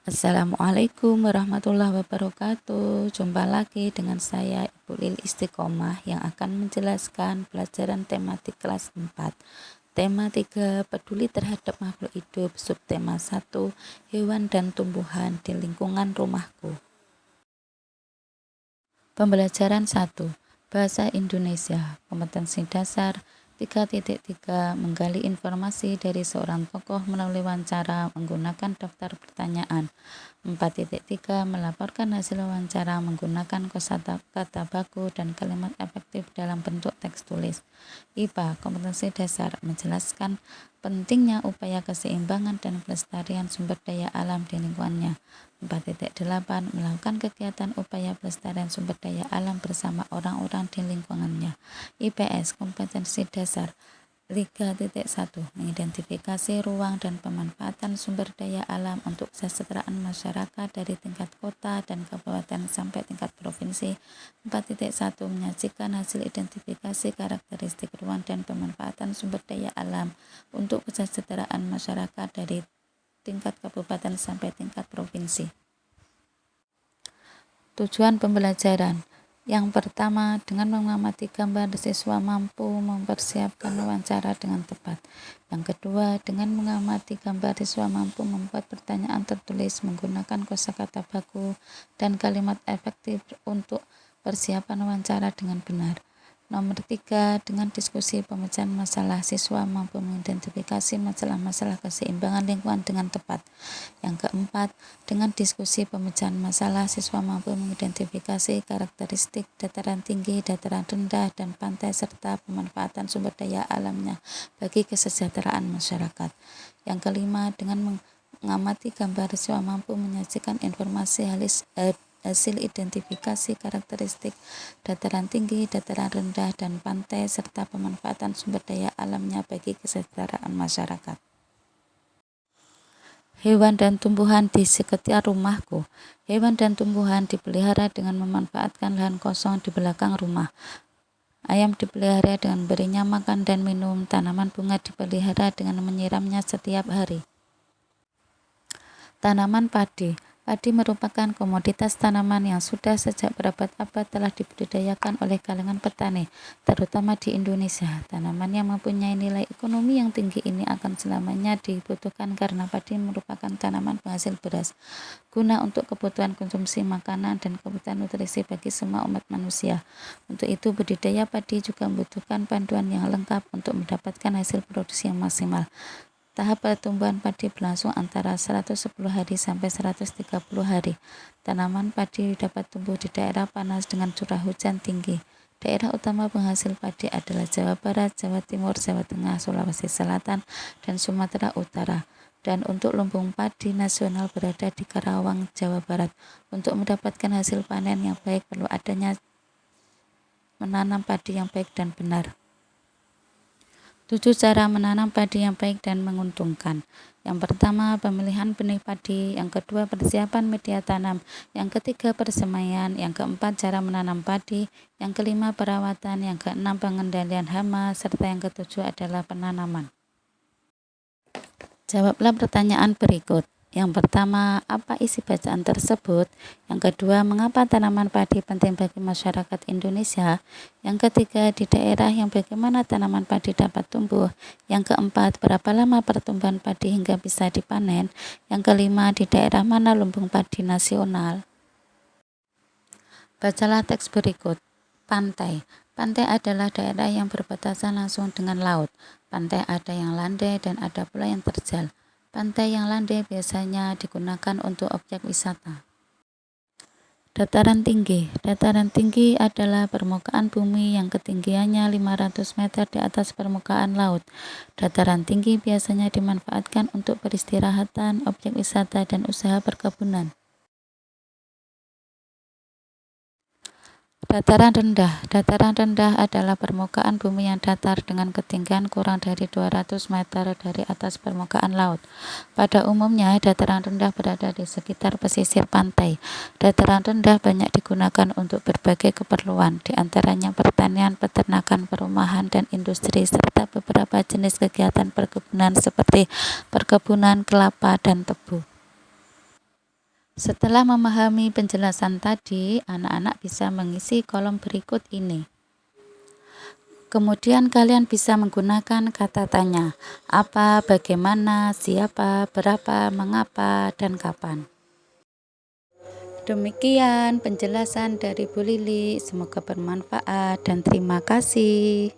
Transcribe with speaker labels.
Speaker 1: Assalamualaikum warahmatullahi wabarakatuh. Jumpa lagi dengan saya Ibu Lil Istiqomah yang akan menjelaskan pelajaran tematik kelas 4. Tema 3, peduli terhadap makhluk hidup. Subtema 1, hewan dan tumbuhan di lingkungan rumahku. Pembelajaran 1, Bahasa Indonesia. Kompetensi dasar 3.3, menggali informasi dari seorang tokoh melalui wawancara menggunakan daftar pertanyaan. 4.3, melaporkan hasil wawancara menggunakan kosakata baku dan kalimat efektif dalam bentuk teks tulis. IPA, kompetensi dasar, menjelaskan pentingnya upaya keseimbangan dan pelestarian sumber daya alam di lingkungannya. 4.8, melakukan kegiatan upaya pelestarian sumber daya alam bersama orang-orang di lingkungannya. IPS, kompetensi dasar 3.1, mengidentifikasi ruang dan pemanfaatan sumber daya alam untuk kesejahteraan masyarakat dari tingkat kota dan kabupaten sampai tingkat provinsi. 4.1, menyajikan hasil identifikasi karakteristik ruang dan pemanfaatan sumber daya alam untuk kesejahteraan masyarakat dari tingkat kabupaten sampai tingkat provinsi. Tujuan pembelajaran. Yang pertama, dengan mengamati gambar, siswa mampu mempersiapkan wawancara dengan tepat. Yang kedua, dengan mengamati gambar, siswa mampu membuat pertanyaan tertulis menggunakan kosakata baku dan kalimat efektif untuk persiapan wawancara dengan benar. Nomor 3, dengan diskusi pemecahan masalah, siswa mampu mengidentifikasi masalah-masalah keseimbangan lingkungan dengan tepat. Yang keempat, dengan diskusi pemecahan masalah, siswa mampu mengidentifikasi karakteristik dataran tinggi, dataran rendah, dan pantai serta pemanfaatan sumber daya alamnya bagi kesejahteraan masyarakat. Yang kelima, dengan mengamati gambar, siswa mampu menyajikan informasi hasil identifikasi karakteristik dataran tinggi, dataran rendah, dan pantai serta pemanfaatan sumber daya alamnya bagi kesejahteraan masyarakat. Hewan dan tumbuhan di sekitar rumahku. Hewan dan tumbuhan dipelihara dengan memanfaatkan lahan kosong di belakang rumah. Ayam dipelihara dengan berinya makan dan minum. Tanaman bunga dipelihara dengan menyiramnya setiap hari. Tanaman padi. Padi merupakan komoditas tanaman yang sudah sejak berabad-abad telah dibudidayakan oleh kalangan petani, terutama di Indonesia. Tanaman yang mempunyai nilai ekonomi yang tinggi ini akan selamanya dibutuhkan karena padi merupakan tanaman penghasil beras, guna untuk kebutuhan konsumsi makanan dan kebutuhan nutrisi bagi semua umat manusia. Untuk itu, budidaya padi juga membutuhkan panduan yang lengkap untuk mendapatkan hasil produksi yang maksimal. Tahap pertumbuhan padi berlangsung antara 110 hari sampai 130 hari. Tanaman padi dapat tumbuh di daerah panas dengan curah hujan tinggi. Daerah utama penghasil padi adalah Jawa Barat, Jawa Timur, Jawa Tengah, Sulawesi Selatan, dan Sumatera Utara. Dan untuk lumbung padi nasional berada di Karawang, Jawa Barat. Untuk mendapatkan hasil panen yang baik perlu adanya menanam padi yang baik dan benar. 7 cara menanam padi yang baik dan menguntungkan. Yang pertama, pemilihan benih padi. Yang kedua, persiapan media tanam. Yang ketiga, persemaian. Yang keempat, cara menanam padi. Yang kelima, perawatan. Yang keenam, pengendalian hama. Serta yang ketujuh adalah penanaman. Jawablah pertanyaan berikut. Yang pertama, apa isi bacaan tersebut? Yang kedua, mengapa tanaman padi penting bagi masyarakat Indonesia? Yang ketiga, di daerah yang bagaimana tanaman padi dapat tumbuh? Yang keempat, berapa lama pertumbuhan padi hingga bisa dipanen? Yang kelima, di daerah mana lumbung padi nasional? Bacalah teks berikut. Pantai. Pantai adalah daerah yang berbatasan langsung dengan laut. Pantai ada yang landai dan ada pula yang terjal. Pantai yang landai biasanya digunakan untuk objek wisata. Dataran tinggi. Dataran tinggi adalah permukaan bumi yang ketinggiannya 500 meter di atas permukaan laut. Dataran tinggi biasanya dimanfaatkan untuk peristirahatan, objek wisata, dan usaha perkebunan. Dataran rendah. Dataran rendah adalah permukaan bumi yang datar dengan ketinggian kurang dari 200 meter dari atas permukaan laut. Pada umumnya, dataran rendah berada di sekitar pesisir pantai. Dataran rendah banyak digunakan untuk berbagai keperluan, di antaranya pertanian, peternakan, perumahan, dan industri, serta beberapa jenis kegiatan perkebunan seperti perkebunan kelapa dan tebu. Setelah memahami penjelasan tadi, anak-anak bisa mengisi kolom berikut ini. Kemudian kalian bisa menggunakan kata tanya, apa, bagaimana, siapa, berapa, mengapa, dan kapan. Demikian penjelasan dari Bu Lili, semoga bermanfaat dan terima kasih.